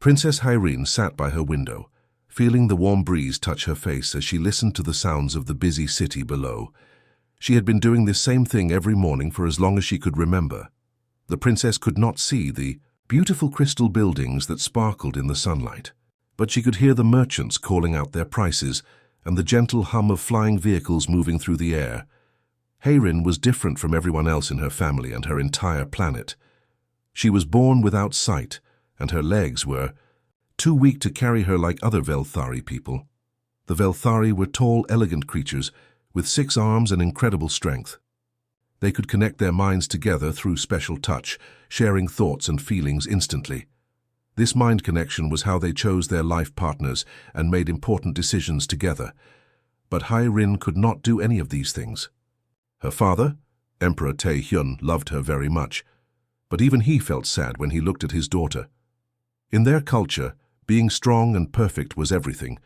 Princess Hyrene sat by her window, feeling the warm breeze touch her face as she listened to the sounds of the busy city below. She had been doing this same thing every morning for as long as she could remember. The princess could not see the beautiful crystal buildings that sparkled in the sunlight, but she could hear the merchants calling out their prices and the gentle hum of flying vehicles moving through the air. Hyrene was different from everyone else in her family and her entire planet. She was born without sight, and her legs were too weak to carry her like other Velthari people. The Velthari were tall, elegant creatures with 6 arms and incredible strength. They could connect their minds together through special touch, sharing thoughts and feelings instantly. This mind connection was how they chose their life partners and made important decisions together. But Hyrene could not do any of these things. Her father, Emperor Tae-hyun, loved her very much, but even he felt sad when he looked at his daughter. In their culture, being strong and perfect was everything.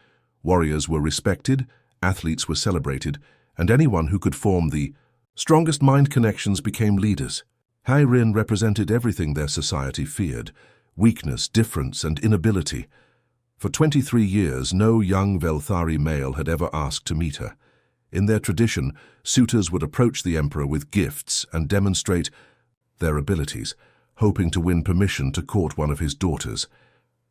Warriors were respected, athletes were celebrated, and anyone who could form the strongest mind connections became leaders. Hyrene represented everything their society feared: weakness, difference, and inability. For 23 years, no young Velthari male had ever asked to meet her. In their tradition, suitors would approach the emperor with gifts and demonstrate their abilities, hoping to win permission to court one of his daughters.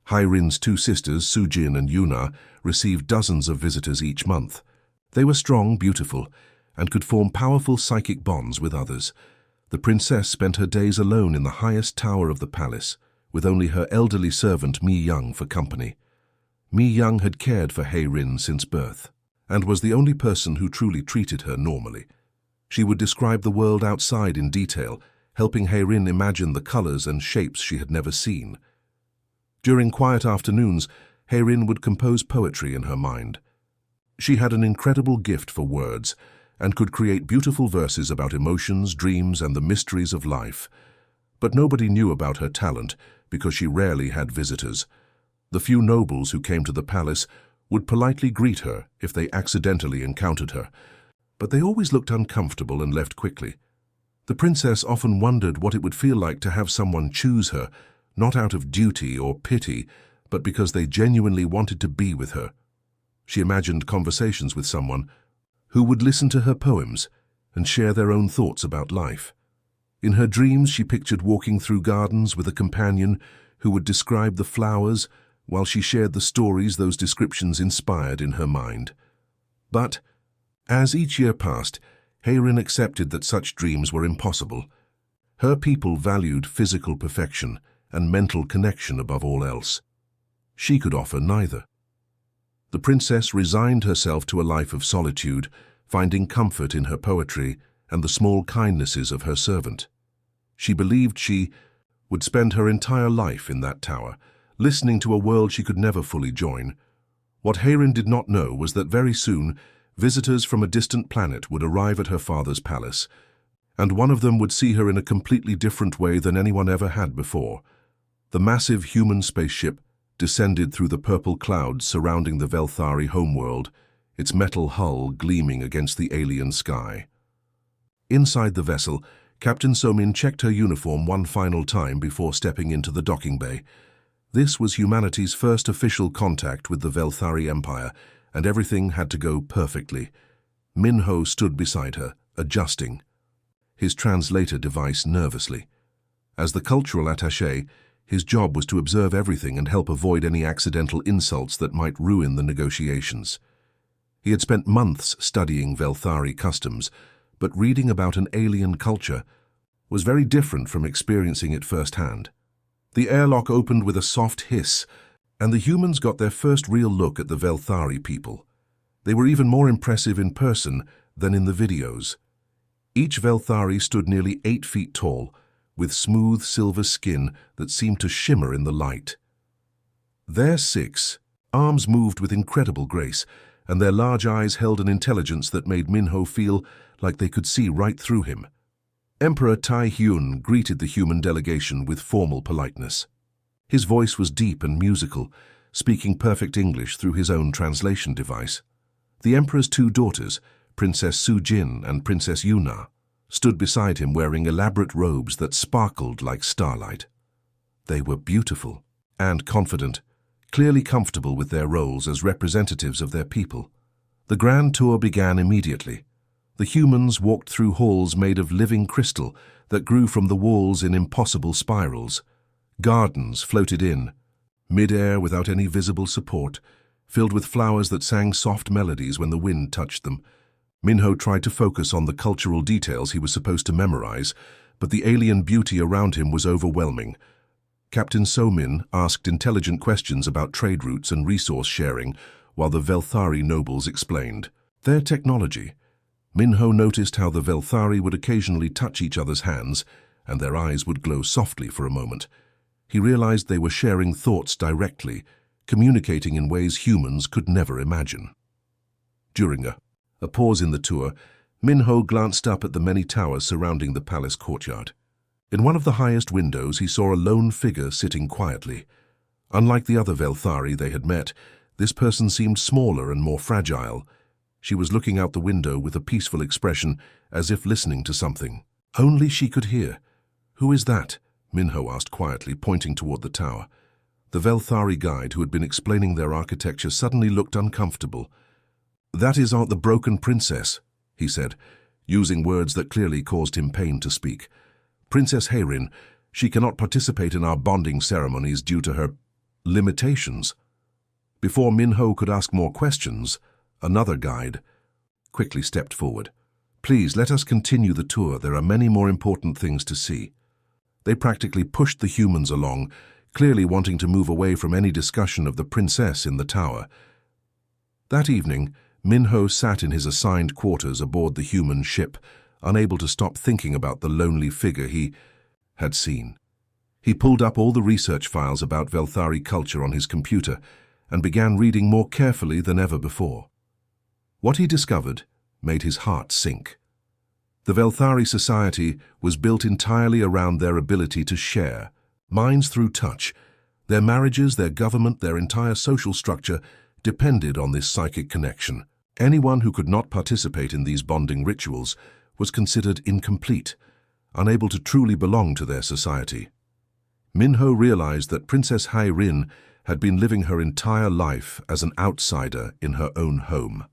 Hyrene's 2 sisters, Sujin and Yuna, received dozens of visitors each month. They were strong, beautiful, and could form powerful psychic bonds with others. The princess spent her days alone in the highest tower of the palace, with only her elderly servant Mi-young for company. Mi-young had cared for Hyrene since birth, and was the only person who truly treated her normally. She would describe the world outside in detail, helping Hyrene imagine the colors and shapes she had never seen. During quiet afternoons, Hyrene would compose poetry in her mind. She had an incredible gift for words and could create beautiful verses about emotions, dreams, and the mysteries of life. But nobody knew about her talent because she rarely had visitors. The few nobles who came to the palace would politely greet her if they accidentally encountered her, but they always looked uncomfortable and left quickly. The princess often wondered what it would feel like to have someone choose her, not out of duty or pity, but because they genuinely wanted to be with her. She imagined conversations with someone who would listen to her poems and share their own thoughts about life. In her dreams, she pictured walking through gardens with a companion who would describe the flowers while she shared the stories those descriptions inspired in her mind. But as each year passed, Hyrene accepted that such dreams were impossible. Her people valued physical perfection and mental connection above all else. She could offer neither. The princess resigned herself to a life of solitude, finding comfort in her poetry and the small kindnesses of her servant. She believed she would spend her entire life in that tower, listening to a world she could never fully join. What Hyrene did not know was that very soon, visitors from a distant planet would arrive at her father's palace, and one of them would see her in a completely different way than anyone ever had before. The massive human spaceship descended through the purple clouds surrounding the Velthari homeworld, its metal hull gleaming against the alien sky. Inside the vessel, Captain Somin checked her uniform one final time before stepping into the docking bay. This was humanity's first official contact with the Velthari Empire, and everything had to go perfectly. Minho stood beside her, adjusting his translator device nervously. As the cultural attaché, his job was to observe everything and help avoid any accidental insults that might ruin the negotiations. He had spent months studying Velthari customs, but reading about an alien culture was very different from experiencing it firsthand. The airlock opened with a soft hiss, and the humans got their first real look at the Velthari people. They were even more impressive in person than in the videos. Each Velthari stood nearly 8 feet tall, with smooth silver skin that seemed to shimmer in the light. Their 6 arms moved with incredible grace, and their large eyes held an intelligence that made Minho feel like they could see right through him. Emperor Tae-hyun greeted the human delegation with formal politeness. His voice was deep and musical, speaking perfect English through his own translation device. The emperor's 2 daughters, Princess Sujin and Princess Yuna, stood beside him wearing elaborate robes that sparkled like starlight. They were beautiful, and confident, clearly comfortable with their roles as representatives of their people. The grand tour began immediately. The humans walked through halls made of living crystal that grew from the walls in impossible spirals. Gardens floated in, mid-air without any visible support, filled with flowers that sang soft melodies when the wind touched them. Minho tried to focus on the cultural details he was supposed to memorize, but the alien beauty around him was overwhelming. Captain So-min asked intelligent questions about trade routes and resource sharing, while the Velthari nobles explained their technology. Minho noticed how the Velthari would occasionally touch each other's hands, and their eyes would glow softly for a moment. He realized they were sharing thoughts directly, communicating in ways humans could never imagine. During a pause in the tour, Minho glanced up at the many towers surrounding the palace courtyard. In one of the highest windows, he saw a lone figure sitting quietly. Unlike the other Velthari they had met, this person seemed smaller and more fragile. She was looking out the window with a peaceful expression, as if listening to something. Only she could hear. "Who is that?" Minho asked quietly, pointing toward the tower. The Velthari guide, who had been explaining their architecture, suddenly looked uncomfortable. "That is the broken princess," he said, using words that clearly caused him pain to speak. "Princess Heirin, she cannot participate in our bonding ceremonies due to her limitations." Before Minho could ask more questions, another guide quickly stepped forward. "Please, let us continue the tour. There are many more important things to see." They practically pushed the humans along, clearly wanting to move away from any discussion of the princess in the tower. That evening, Minho sat in his assigned quarters aboard the human ship, unable to stop thinking about the lonely figure he had seen. He pulled up all the research files about Velthari culture on his computer and began reading more carefully than ever before. What he discovered made his heart sink. The Velthari society was built entirely around their ability to share, minds through touch. Their marriages, their government, their entire social structure depended on this psychic connection. Anyone who could not participate in these bonding rituals was considered incomplete, unable to truly belong to their society. Minho realized that Princess Heirin had been living her entire life as an outsider in her own home.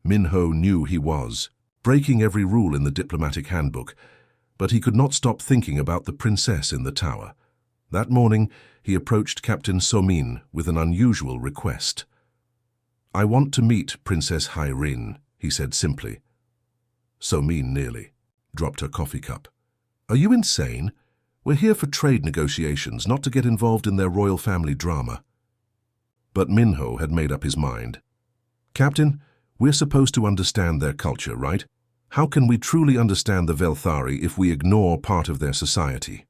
Minho knew he was breaking every rule in the diplomatic handbook, but he could not stop thinking about the princess in the tower. That morning, he approached Captain So-min with an unusual request. "I want to meet Princess Heirin," he said simply. So-min nearly dropped her coffee cup. "Are you insane? We're here for trade negotiations, not to get involved in their royal family drama." But Minho had made up his mind. "Captain, we're supposed to understand their culture, right? How can we truly understand the Velthari if we ignore part of their society?"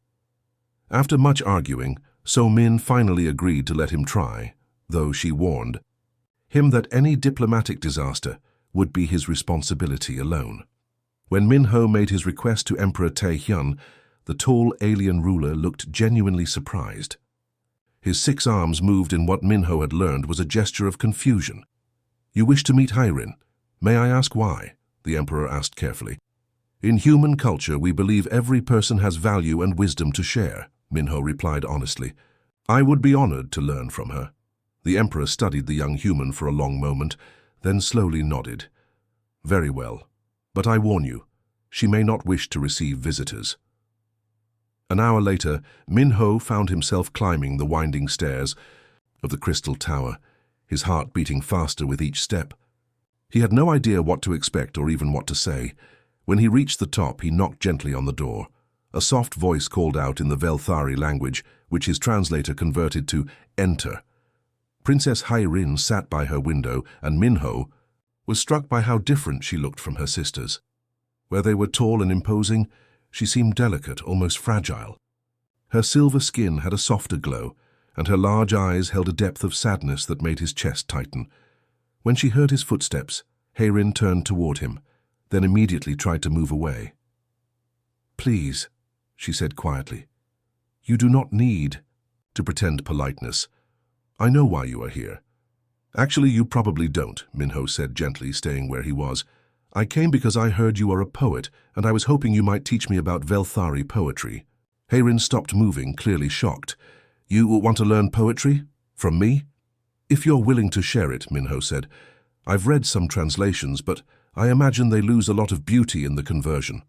After much arguing, So-min finally agreed to let him try, though she warned him that any diplomatic disaster would be his responsibility alone. When Minho made his request to Emperor Tae-hyun, the tall alien ruler looked genuinely surprised. His 6 arms moved in what Minho had learned was a gesture of confusion. "You wish to meet Heirin? May I ask why?" the emperor asked carefully. "In human culture, we believe every person has value and wisdom to share," Minho replied honestly. "I would be honored to learn from her." The emperor studied the young human for a long moment, then slowly nodded. "Very well, but I warn you, she may not wish to receive visitors." An hour later, Minho found himself climbing the winding stairs of the crystal tower, his heart beating faster with each step. He had no idea what to expect or even what to say. When he reached the top, he knocked gently on the door. A soft voice called out in the Velthari language, which his translator converted to "enter." Princess Heirin sat by her window, and Minho was struck by how different she looked from her sisters. Where they were tall and imposing, she seemed delicate, almost fragile. Her silver skin had a softer glow, and her large eyes held a depth of sadness that made his chest tighten. When she heard his footsteps, Heirin turned toward him, then immediately tried to move away. "Please," she said quietly, "you do not need to pretend politeness. I know why you are here." "Actually, you probably don't," Minho said gently, staying where he was. "I came because I heard you are a poet, and I was hoping you might teach me about Velthari poetry." Heirin stopped moving, clearly shocked. You want to learn poetry? From me? If you're willing to share it, Minho said. I've read some translations, but I imagine they lose a lot of beauty in the conversion.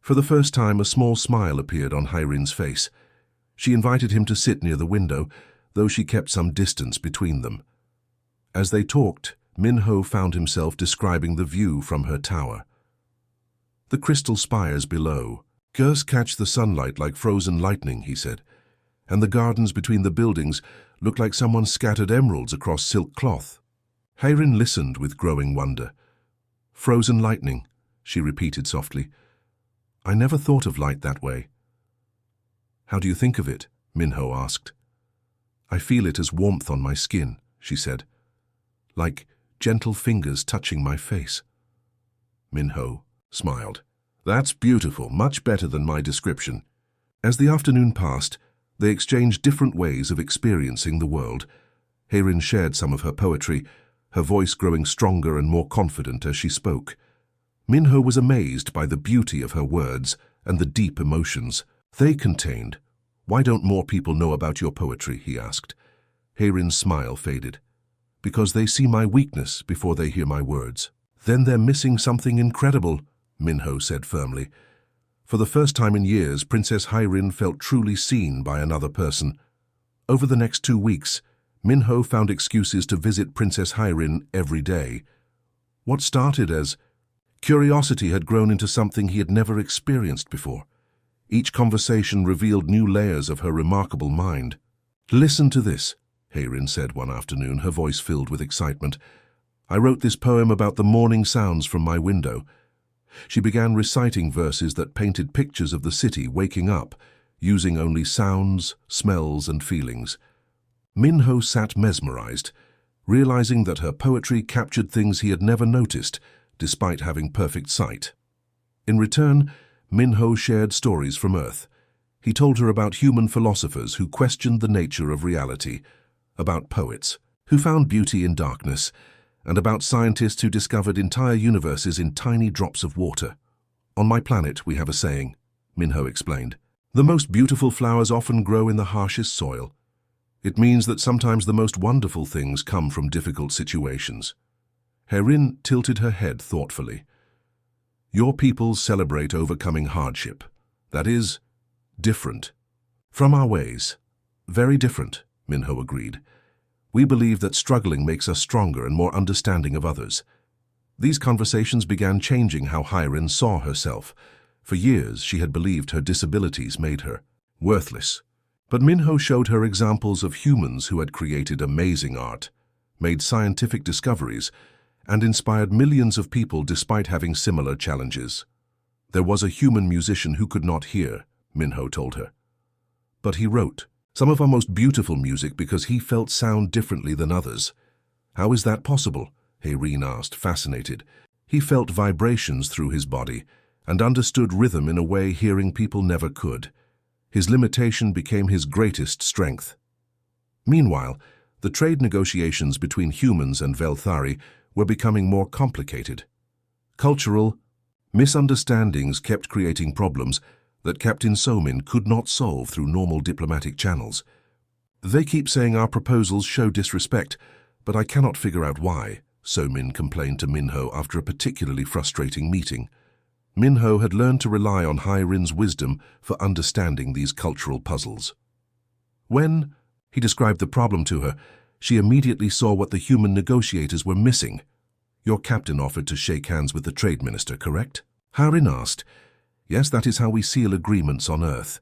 For the first time, a small smile appeared on Hairin's face. She invited him to sit near the window, though she kept some distance between them. As they talked, Minho found himself describing the view from her tower. The crystal spires below catch the sunlight like frozen lightning, he said, and the gardens between the buildings looked like someone scattered emeralds across silk cloth. Hairin listened with growing wonder. Frozen lightning, she repeated softly. I never thought of light that way. How do you think of it? Minho asked. I feel it as warmth on my skin, she said, like gentle fingers touching my face. Minho smiled. That's beautiful, much better than my description. As the afternoon passed, they exchanged different ways of experiencing the world. Hairin shared some of her poetry, her voice growing stronger and more confident as she spoke. Minho was amazed by the beauty of her words and the deep emotions they contained. Why don't more people know about your poetry? He asked. Hairin's smile faded. Because they see my weakness before they hear my words. Then they're missing something incredible, Minho said firmly. For the first time in years, Princess Hairin felt truly seen by another person. Over the next 2 weeks, Minho found excuses to visit Princess Hairin every day. What started as curiosity had grown into something he had never experienced before. Each conversation revealed new layers of her remarkable mind. Listen to this, Hairin said one afternoon, her voice filled with excitement. I wrote this poem about the morning sounds from my window. She began reciting verses that painted pictures of the city waking up, using only sounds, smells, and feelings. Minho sat mesmerized, realizing that her poetry captured things he had never noticed, despite having perfect sight. In return, Minho shared stories from Earth. He told her about human philosophers who questioned the nature of reality, about poets who found beauty in darkness, and about scientists who discovered entire universes in tiny drops of water. On my planet, we have a saying, Minho explained. The most beautiful flowers often grow in the harshest soil. It means that sometimes the most wonderful things come from difficult situations. Hairin tilted her head thoughtfully. Your peoples celebrate overcoming hardship. That is, different. From our ways. Very different, Minho agreed. We believe that struggling makes us stronger and more understanding of others. These conversations began changing how Hairin saw herself. For years, she had believed her disabilities made her worthless. But Minho showed her examples of humans who had created amazing art, made scientific discoveries, and inspired millions of people despite having similar challenges. There was a human musician who could not hear, Minho told her. But he wrote some of our most beautiful music because he felt sound differently than others. How is that possible? Hairin asked, fascinated. He felt vibrations through his body and understood rhythm in a way hearing people never could. His limitation became his greatest strength. Meanwhile, the trade negotiations between humans and Velthari were becoming more complicated. Cultural misunderstandings kept creating problems that Captain Somin could not solve through normal diplomatic channels. They keep saying our proposals show disrespect, but I cannot figure out why, Somin complained to Minho after a particularly frustrating meeting. Minho had learned to rely on Hairin's wisdom for understanding these cultural puzzles. When he described the problem to her, she immediately saw what the human negotiators were missing. Your captain offered to shake hands with the trade minister, correct? Hairin asked. Yes, that is how we seal agreements on Earth.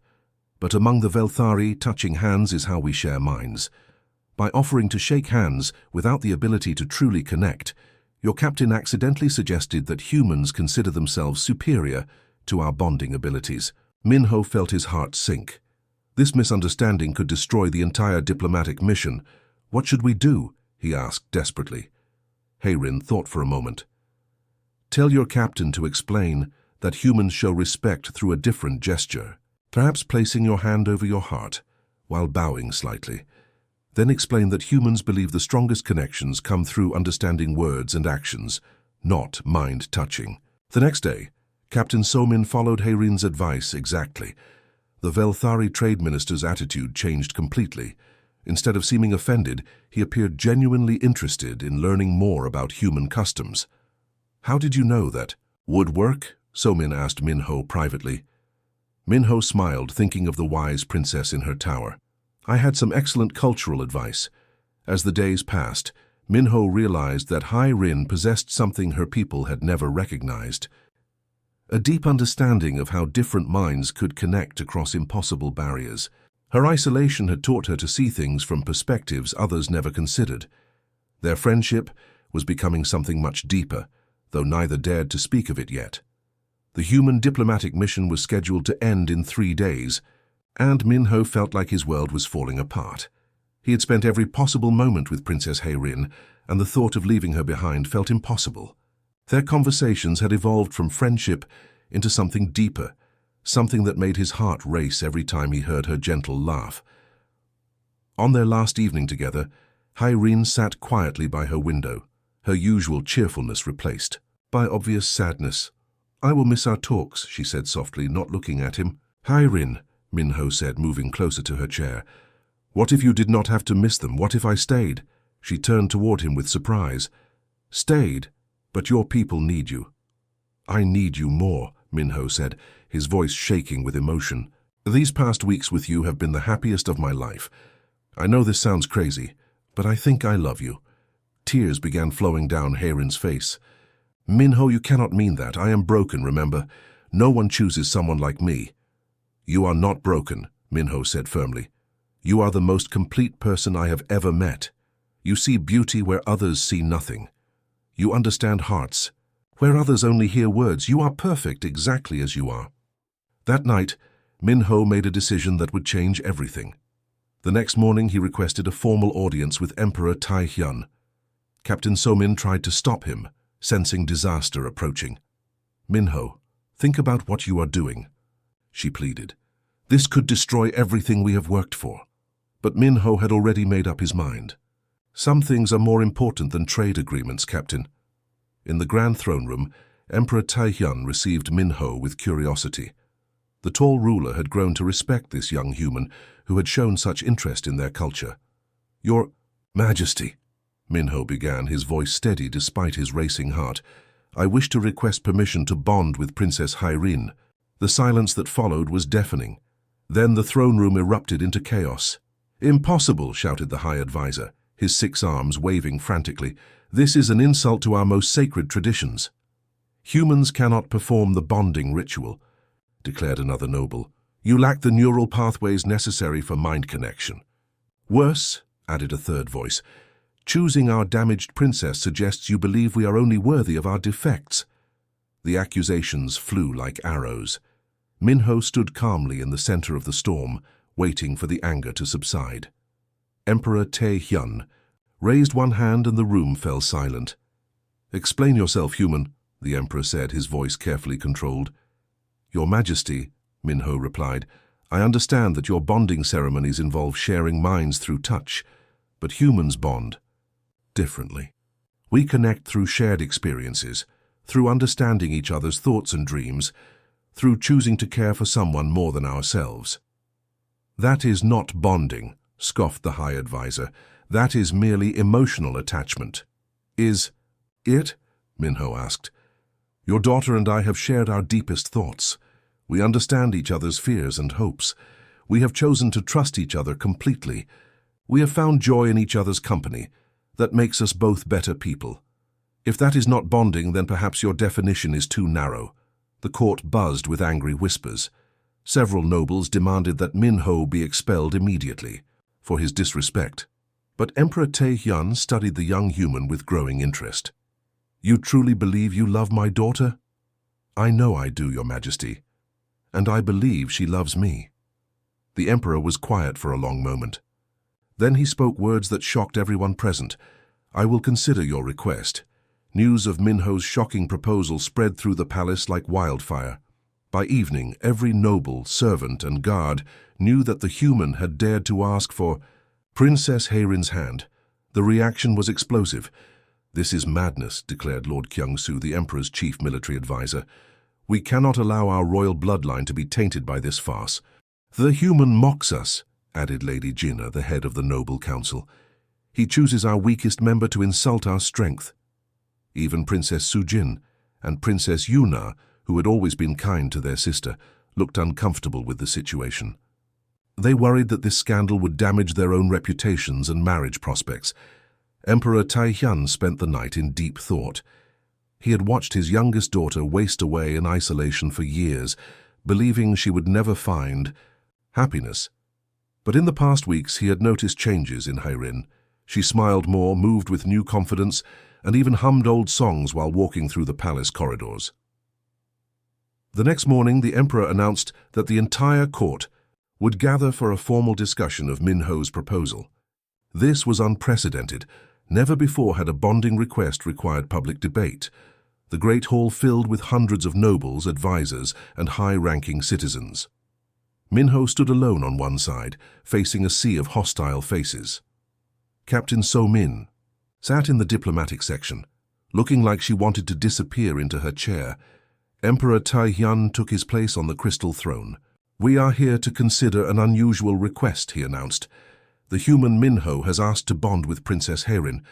But among the Velthari, touching hands is how we share minds. By offering to shake hands without the ability to truly connect, your captain accidentally suggested that humans consider themselves superior to our bonding abilities. Minho felt his heart sink. This misunderstanding could destroy the entire diplomatic mission. What should we do? He asked desperately. Hairin thought for a moment. Tell your captain to explain that humans show respect through a different gesture, perhaps placing your hand over your heart while bowing slightly. Then explain that humans believe the strongest connections come through understanding words and actions, not mind-touching. The next day, Captain Somin followed Hairin's advice exactly. The Velthari trade minister's attitude changed completely. Instead of seeming offended, he appeared genuinely interested in learning more about human customs. "How did you know that?" "Woodwork?" Somin asked Minho privately. Minho smiled, thinking of the wise princess in her tower. "I had some excellent cultural advice." As the days passed, Minho realized that Hai Rin possessed something her people had never recognized. A deep understanding of how different minds could connect across impossible barriers. Her isolation had taught her to see things from perspectives others never considered. Their friendship was becoming something much deeper, though neither dared to speak of it yet. The human diplomatic mission was scheduled to end in 3 days, and Minho felt like his world was falling apart. He had spent every possible moment with Princess Hai Rin, and the thought of leaving her behind felt impossible. Their conversations had evolved from friendship into something deeper, something that made his heart race every time he heard her gentle laugh. On their last evening together, Hai Rin sat quietly by her window, her usual cheerfulness replaced by obvious sadness. "I will miss our talks," she said softly, not looking at him. "Hai Rin," Minho said, moving closer to her chair. "What if you did not have to miss them? What if I stayed?" She turned toward him with surprise. "Stayed? But your people need you." "I need you more," Minho said, his voice shaking with emotion. "These past weeks with you have been the happiest of my life. I know this sounds crazy, but I think I love you." Tears began flowing down Hai Rin's face. "Minho, you cannot mean that. I am broken, remember? No one chooses someone like me." "You are not broken," Minho said firmly. "You are the most complete person I have ever met. You see beauty where others see nothing. You understand hearts where others only hear words. You are perfect exactly as you are." That night, Minho made a decision that would change everything. The next morning, he requested a formal audience with Emperor Tai Hyun. Captain Somin tried to stop him, sensing disaster approaching. "Minho, think about what you are doing," she pleaded. "This could destroy everything we have worked for." But Minho had already made up his mind. "Some things are more important than trade agreements, Captain." In the Grand Throne Room, Emperor Tai Hyun received Minho with curiosity. The tall ruler had grown to respect this young human who had shown such interest in their culture. "Your Majesty," Minho began, his voice steady despite his racing heart, "I wish to request permission to bond with Princess Hai Rin." The silence that followed was deafening. Then the throne room erupted into chaos. "Impossible!" shouted the High Advisor, his 6 arms waving frantically. "This is an insult to our most sacred traditions." "Humans cannot perform the bonding ritual," declared another noble. "You lack the neural pathways necessary for mind connection." "Worse," added a third voice, "choosing our damaged princess suggests you believe we are only worthy of our defects." The accusations flew like arrows. Minho stood calmly in the center of the storm, waiting for the anger to subside. Emperor Tai Hyun raised one hand and the room fell silent. "Explain yourself, human," the emperor said, his voice carefully controlled. "Your Majesty," Minho replied, "I understand that your bonding ceremonies involve sharing minds through touch, but humans bond differently. We connect through shared experiences, through understanding each other's thoughts and dreams, through choosing to care for someone more than ourselves." "That is not bonding," scoffed the High Advisor. "That is merely emotional attachment." "Is it?" Minho asked. "Your daughter and I have shared our deepest thoughts. We understand each other's fears and hopes. We have chosen to trust each other completely. We have found joy in each other's company. That makes us both better people. If that is not bonding, then perhaps your definition is too narrow." The court buzzed with angry whispers. Several nobles demanded that Minho be expelled immediately for his disrespect. But Emperor Tai Hyun studied the young human with growing interest. "You truly believe you love my daughter?" "I know I do, Your Majesty. And I believe she loves me." The emperor was quiet for a long moment. Then he spoke words that shocked everyone present. "I will consider your request." News of Minho's shocking proposal spread through the palace like wildfire. By evening, every noble, servant, and guard knew that the human had dared to ask for Princess Hai Rin's hand. The reaction was explosive. "This is madness," declared Lord Kyung-soo, the emperor's chief military advisor. "We cannot allow our royal bloodline to be tainted by this farce." "The human mocks us," added Lady Jinnah, the head of the noble council. "He chooses our weakest member to insult our strength." Even Princess Sujin and Princess Yuna, who had always been kind to their sister, looked uncomfortable with the situation. They worried that this scandal would damage their own reputations and marriage prospects. Emperor Taihyun spent the night in deep thought. He had watched his youngest daughter waste away in isolation for years, believing she would never find happiness. But in the past weeks he had noticed changes in Heirin. She smiled more, moved with new confidence, and even hummed old songs while walking through the palace corridors. The next morning, the emperor announced that the entire court would gather for a formal discussion of Minho's proposal. This was unprecedented. Never before had a bonding request required public debate. The great hall filled with hundreds of nobles, advisors, and high-ranking citizens. Minho stood alone on one side, facing a sea of hostile faces. Captain So Min sat in the diplomatic section, looking like she wanted to disappear into her chair. Emperor Taihyun took his place on the crystal throne. "We are here to consider an unusual request," he announced. "The human Minho has asked to bond with Princess Heirin.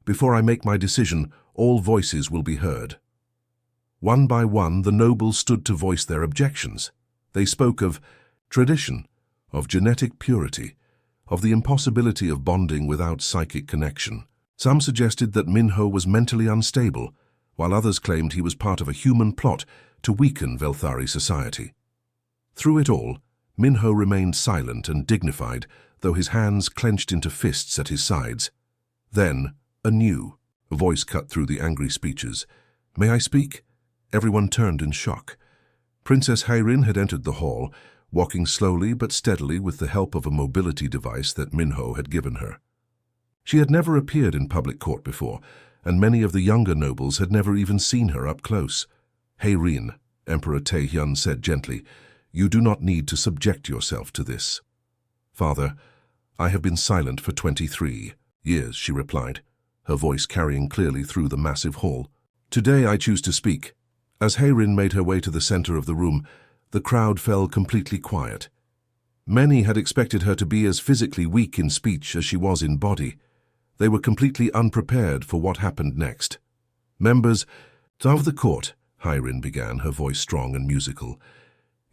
Before I make my decision, all voices will be heard." One by one, the nobles stood to voice their objections. They spoke of tradition, of genetic purity, of the impossibility of bonding without psychic connection. Some suggested that Minho was mentally unstable, while others claimed he was part of a human plot to weaken Velthari society. Through it all, Minho remained silent and dignified, though his hands clenched into fists at his sides. Then, anew, a voice cut through the angry speeches. "May I speak?" Everyone turned in shock. Princess Heirin had entered the hall, walking slowly but steadily with the help of a mobility device that Minho had given her. She had never appeared in public court before, and many of the younger nobles had never even seen her up close. "Heirin," Emperor Taehyun said gently, "you do not need to subject yourself to this." "Father, I have been silent for 23 years, she replied, her voice carrying clearly through the massive hall. "Today I choose to speak." As Heirin made her way to the center of the room, the crowd fell completely quiet. Many had expected her to be as physically weak in speech as she was in body. They were completely unprepared for what happened next. "Members of the court," Heirin began, her voice strong and musical,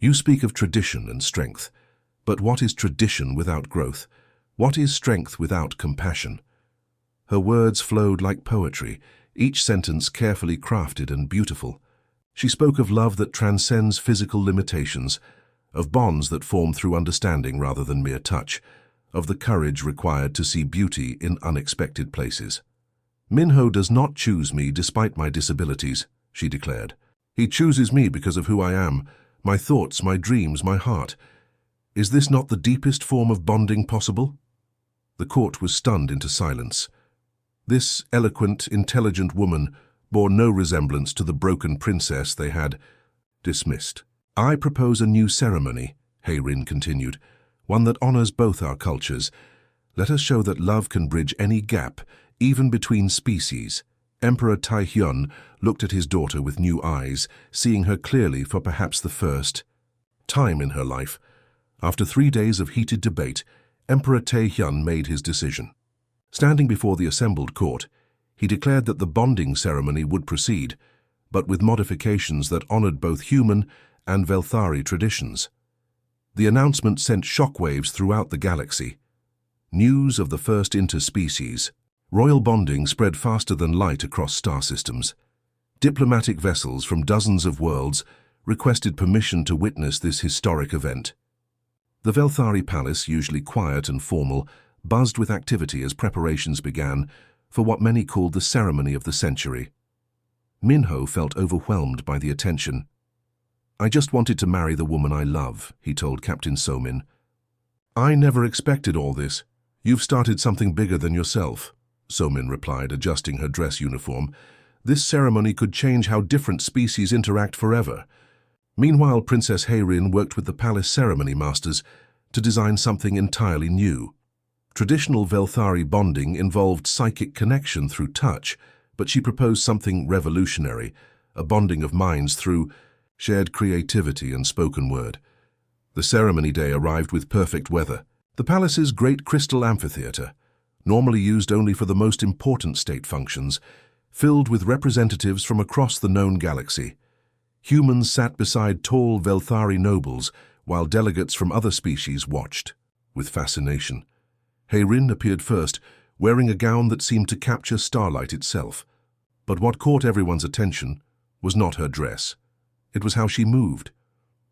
"you speak of tradition and strength. But what is tradition without growth? What is strength without compassion?" Her words flowed like poetry, each sentence carefully crafted and beautiful. She spoke of love that transcends physical limitations, of bonds that form through understanding rather than mere touch, of the courage required to see beauty in unexpected places. "Minho does not choose me despite my disabilities," she declared. "He chooses me because of who I am, my thoughts, my dreams, my heart. Is this not the deepest form of bonding possible?" The court was stunned into silence. This eloquent, intelligent woman bore no resemblance to the broken princess they had dismissed. "I propose a new ceremony," Heirin continued, "one that honors both our cultures. Let us show that love can bridge any gap, even between species." Emperor Taihyun looked at his daughter with new eyes, seeing her clearly for perhaps the first time in her life. After 3 days of heated debate, Emperor Taehyun made his decision. Standing before the assembled court, he declared that the bonding ceremony would proceed, but with modifications that honored both human and Velthari traditions. The announcement sent shockwaves throughout the galaxy. News of the first interspecies. Royal bonding spread faster than light across star systems. Diplomatic vessels from dozens of worlds requested permission to witness this historic event. The Velthari palace, usually quiet and formal, buzzed with activity as preparations began for what many called the ceremony of the century. Minho felt overwhelmed by the attention. "I just wanted to marry the woman I love," he told Captain Somin. "I never expected all this. You've started something bigger than yourself," Somin replied, adjusting her dress uniform. "This ceremony could change how different species interact forever." Meanwhile, Princess Heirin worked with the palace ceremony masters to design something entirely new. Traditional Velthari bonding involved psychic connection through touch, but she proposed something revolutionary, a bonding of minds through shared creativity and spoken word. The ceremony day arrived with perfect weather. The palace's great crystal amphitheater, normally used only for the most important state functions, filled with representatives from across the known galaxy. Humans sat beside tall Velthari nobles, while delegates from other species watched, with fascination. Hayrin appeared first, wearing a gown that seemed to capture starlight itself. But what caught everyone's attention was not her dress. It was how she moved.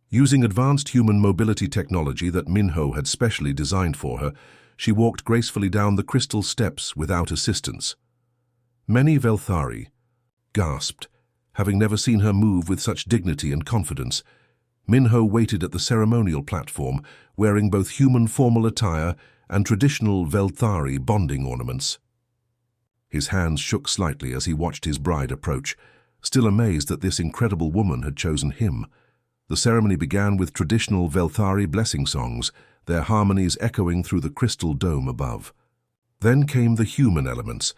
Using advanced human mobility technology that Minho had specially designed for her, she walked gracefully down the crystal steps without assistance. Many Velthari gasped, having never seen her move with such dignity and confidence. Minho waited at the ceremonial platform, wearing both human formal attire and traditional Velthari bonding ornaments. His hands shook slightly as he watched his bride approach, still amazed that this incredible woman had chosen him. The ceremony began with traditional Velthari blessing songs, their harmonies echoing through the crystal dome above. Then came the human elements,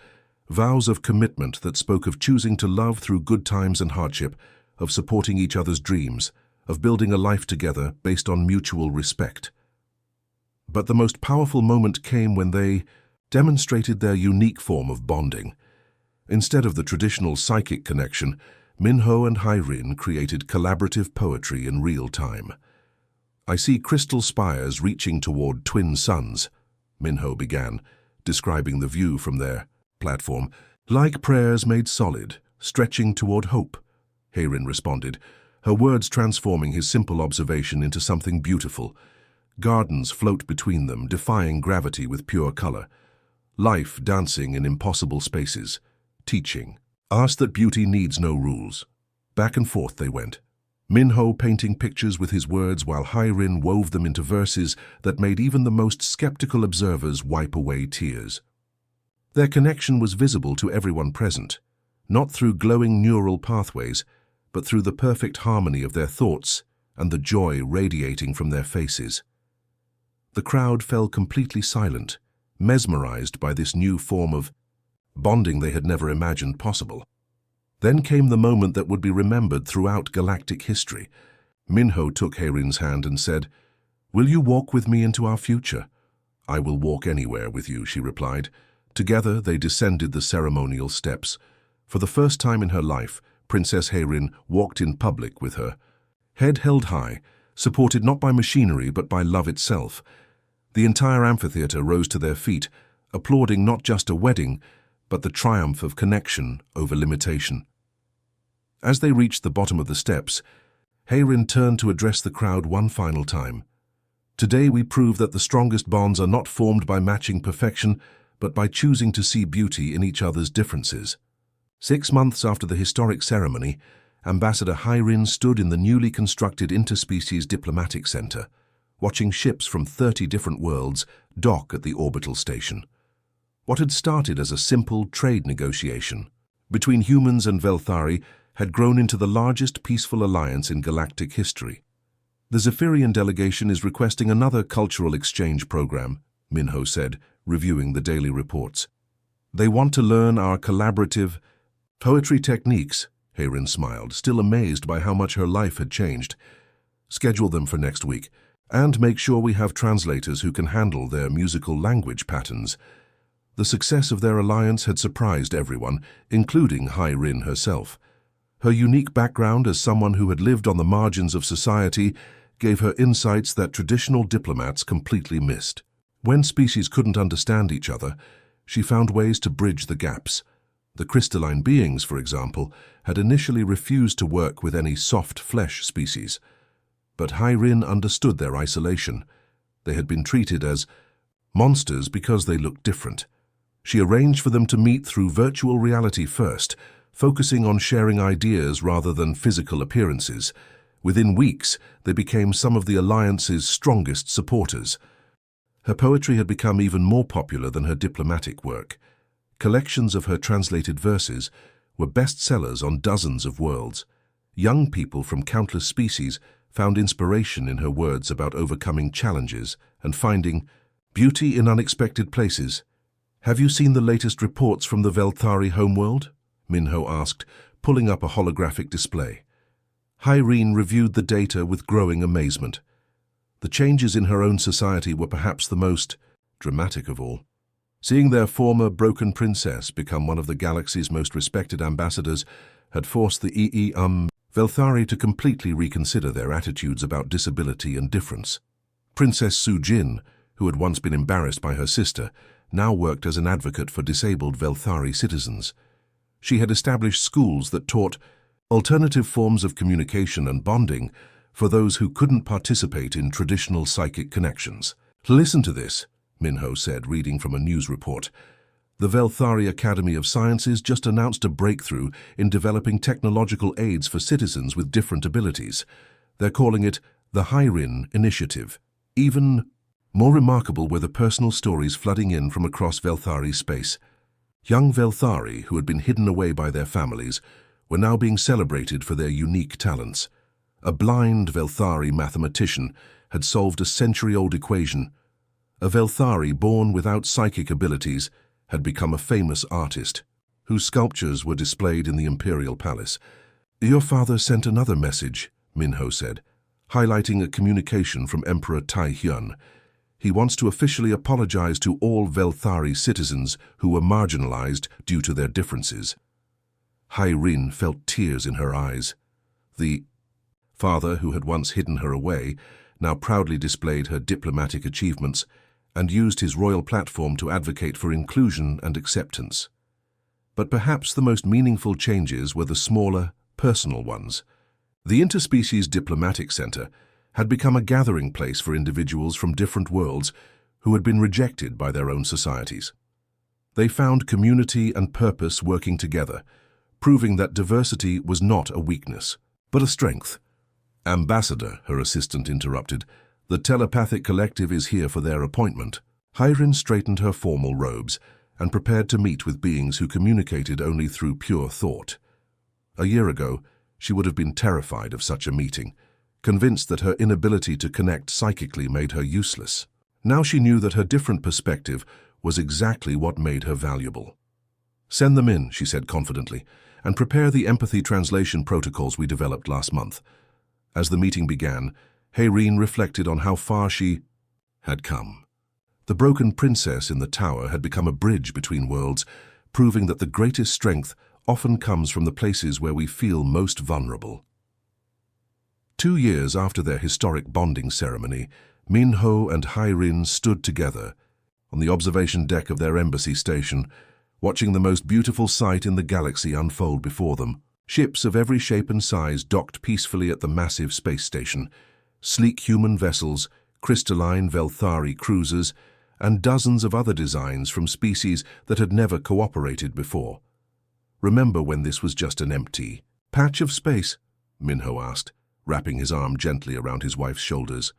vows of commitment that spoke of choosing to love through good times and hardship, of supporting each other's dreams, of building a life together based on mutual respect. But the most powerful moment came when they demonstrated their unique form of bonding. Instead of the traditional psychic connection, Minho and Hayrin created collaborative poetry in real time. "I see crystal spires reaching toward twin suns," Minho began, describing the view from their platform. "Like prayers made solid, stretching toward hope," Hayrin responded, her words transforming his simple observation into something beautiful. Gardens float between them, defying gravity with pure color. Life dancing in impossible spaces, teaching us that beauty needs no rules. Back and forth they went, Minho painting pictures with his words while Hayrin wove them into verses that made even the most skeptical observers wipe away tears. Their connection was visible to everyone present, not through glowing neural pathways, but through the perfect harmony of their thoughts and the joy radiating from their faces. The crowd fell completely silent, mesmerized by this new form of bonding they had never imagined possible. Then came the moment that would be remembered throughout galactic history. Minho took Hayrin's hand and said, "Will you walk with me into our future?" "I will walk anywhere with you," she replied. Together they descended the ceremonial steps. For the first time in her life, Princess Hayrin walked in public with her. Head held high, supported not by machinery but by love itself. The entire amphitheater rose to their feet, applauding not just a wedding, but the triumph of connection over limitation. As they reached the bottom of the steps, Hayrin turned to address the crowd one final time. "Today we prove that the strongest bonds are not formed by matching perfection, but by choosing to see beauty in each other's differences." 6 months after the historic ceremony, Ambassador Hayrin stood in the newly constructed Interspecies Diplomatic Center, watching ships from 30 different worlds dock at the orbital station. What had started as a simple trade negotiation between humans and Velthari had grown into the largest peaceful alliance in galactic history. "The Zephyrian delegation is requesting another cultural exchange program," Minho said, reviewing the daily reports. "They want to learn our collaborative poetry techniques," Hayrin smiled, still amazed by how much her life had changed. "Schedule them for next week, and make sure we have translators who can handle their musical language patterns." The success of their alliance had surprised everyone, including Hayrin herself. Her unique background as someone who had lived on the margins of society gave her insights that traditional diplomats completely missed. When species couldn't understand each other, she found ways to bridge the gaps. The crystalline beings, for example, had initially refused to work with any soft flesh species. But Hayrin understood their isolation. They had been treated as monsters because they looked different. She arranged for them to meet through virtual reality first, focusing on sharing ideas rather than physical appearances. Within weeks, they became some of the Alliance's strongest supporters. Her poetry had become even more popular than her diplomatic work. Collections of her translated verses were bestsellers on dozens of worlds. Young people from countless species found inspiration in her words about overcoming challenges and finding beauty in unexpected places. "Have you seen the latest reports from the Velthari homeworld?" Minho asked, pulling up a holographic display. Hayrin reviewed the data with growing amazement. The changes in her own society were perhaps the most dramatic of all. Seeing their former broken princess become one of the galaxy's most respected ambassadors had forced the Velthari to completely reconsider their attitudes about disability and difference. Princess Su-Jin, who had once been embarrassed by her sister, now worked as an advocate for disabled Velthari citizens. She had established schools that taught alternative forms of communication and bonding for those who couldn't participate in traditional psychic connections. "Listen to this," Minho said, reading from a news report. "The Velthari Academy of Sciences just announced a breakthrough in developing technological aids for citizens with different abilities. They're calling it the Hyrin Initiative." Even more remarkable were the personal stories flooding in from across Velthari space. Young Velthari, who had been hidden away by their families, were now being celebrated for their unique talents. A blind Velthari mathematician had solved a century-old equation. A Velthari born without psychic abilities had become a famous artist, whose sculptures were displayed in the Imperial Palace. "Your father sent another message," Minho said, highlighting a communication from Emperor Tai Hyun. "He wants to officially apologize to all Velthari citizens who were marginalized due to their differences." Hyrin felt tears in her eyes. The father, who had once hidden her away, now proudly displayed her diplomatic achievements and used his royal platform to advocate for inclusion and acceptance. But perhaps the most meaningful changes were the smaller, personal ones. The Interspecies Diplomatic Center had become a gathering place for individuals from different worlds who had been rejected by their own societies. They found community and purpose working together, proving that diversity was not a weakness, but a strength. "Ambassador," her assistant interrupted, "the telepathic collective is here for their appointment." Hyrin straightened her formal robes and prepared to meet with beings who communicated only through pure thought. A year ago, she would have been terrified of such a meeting, convinced that her inability to connect psychically made her useless. Now she knew that her different perspective was exactly what made her valuable. "Send them in," she said confidently, "and prepare the empathy translation protocols we developed last month." As the meeting began, Hyrin reflected on how far she had come. The broken princess in the tower had become a bridge between worlds, proving that the greatest strength often comes from the places where we feel most vulnerable. 2 years after their historic bonding ceremony, Minho and Hyrin stood together on the observation deck of their embassy station, watching the most beautiful sight in the galaxy unfold before them. Ships of every shape and size docked peacefully at the massive space station. Sleek human vessels, crystalline Velthari cruisers, and dozens of other designs from species that had never cooperated before. "Remember when this was just an empty patch of space?" Minho asked, wrapping his arm gently around his wife's shoulders.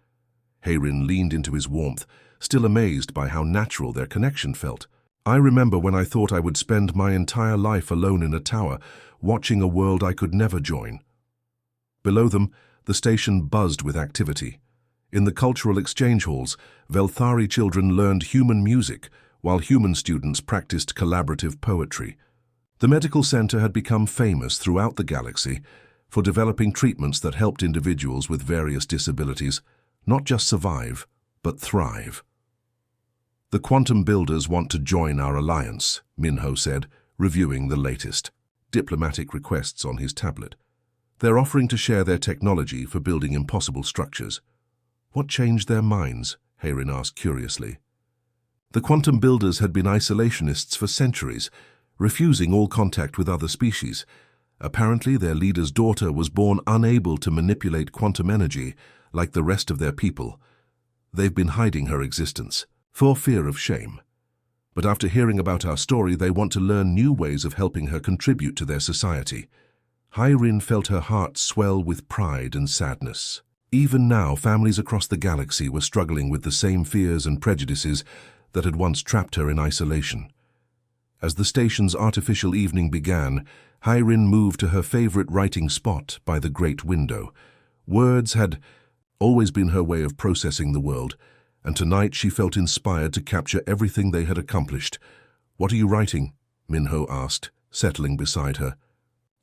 Hyrin leaned into his warmth, still amazed by how natural their connection felt. "I remember when I thought I would spend my entire life alone in a tower, watching a world I could never join." Below them, the station buzzed with activity. In the cultural exchange halls, Velthari children learned human music, while human students practiced collaborative poetry. The medical center had become famous throughout the galaxy for developing treatments that helped individuals with various disabilities not just survive, but thrive. "The quantum builders want to join our alliance," Minho said, reviewing the latest diplomatic requests on his tablet. "They're offering to share their technology for building impossible structures." "What changed their minds?" Hyrin asked curiously. The quantum builders had been isolationists for centuries, refusing all contact with other species. Apparently, their leader's daughter was born unable to manipulate quantum energy like the rest of their people. They've been hiding her existence, for fear of shame. But after hearing about our story, they want to learn new ways of helping her contribute to their society. Hyrin felt her heart swell with pride and sadness. Even now, families across the galaxy were struggling with the same fears and prejudices that had once trapped her in isolation. As the station's artificial evening began, Hyrin moved to her favorite writing spot by the great window. Words had always been her way of processing the world, and tonight she felt inspired to capture everything they had accomplished. "What are you writing?" Minho asked, settling beside her.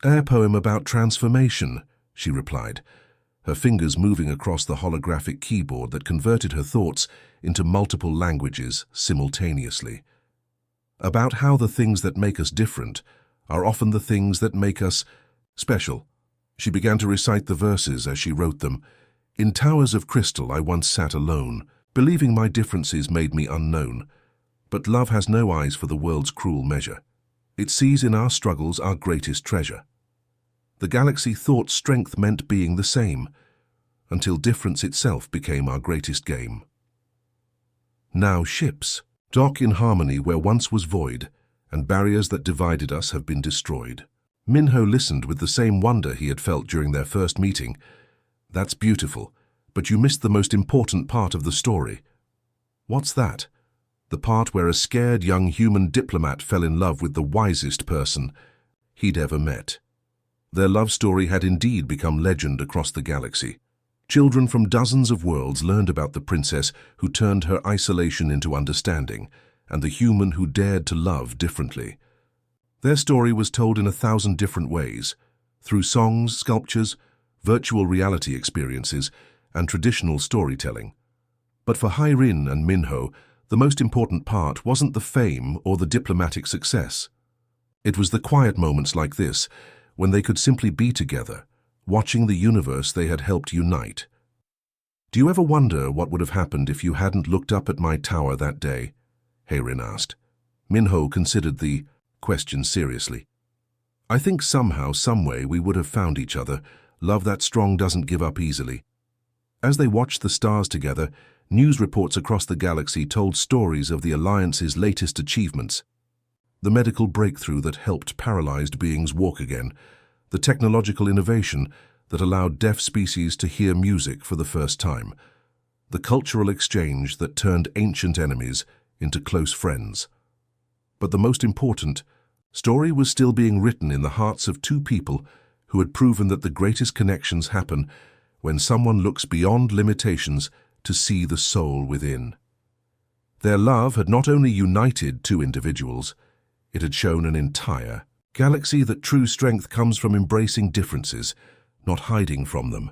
"A poem about transformation," she replied. her fingers moving across the holographic keyboard that converted her thoughts into multiple languages simultaneously. About how the things that make us different are often the things that make us special. She began to recite the verses as she wrote them. In towers of crystal I once sat alone, believing my differences made me unknown. But love has no eyes for the world's cruel measure. It sees in our struggles our greatest treasure. The galaxy thought strength meant being the same, until difference itself became our greatest game. Now ships dock in harmony where once was void, and barriers that divided us have been destroyed. Minho listened with the same wonder he had felt during their first meeting. That's beautiful, but you missed the most important part of the story. What's that? The part where a scared young human diplomat fell in love with the wisest person he'd ever met. Their love story had indeed become legend across the galaxy. Children from dozens of worlds learned about the princess who turned her isolation into understanding, and the human who dared to love differently. Their story was told in 1,000 different ways, through songs, sculptures, virtual reality experiences, and traditional storytelling. But for Hairin and Minho, the most important part wasn't the fame or the diplomatic success. It was the quiet moments like this, when they could simply be together, watching the universe they had helped unite. Do you ever wonder what would have happened if you hadn't looked up at my tower that day? Hairin asked. Minho considered the question seriously. I think somehow, someway, we would have found each other. Love that strong doesn't give up easily. As they watched the stars together, news reports across the galaxy told stories of the Alliance's latest achievements. The medical breakthrough that helped paralyzed beings walk again, the technological innovation that allowed deaf species to hear music for the first time, the cultural exchange that turned ancient enemies into close friends. But the most important story was still being written in the hearts of two people who had proven that the greatest connections happen when someone looks beyond limitations to see the soul within. Their love had not only united two individuals, it had shown an entire galaxy that true strength comes from embracing differences, not hiding from them.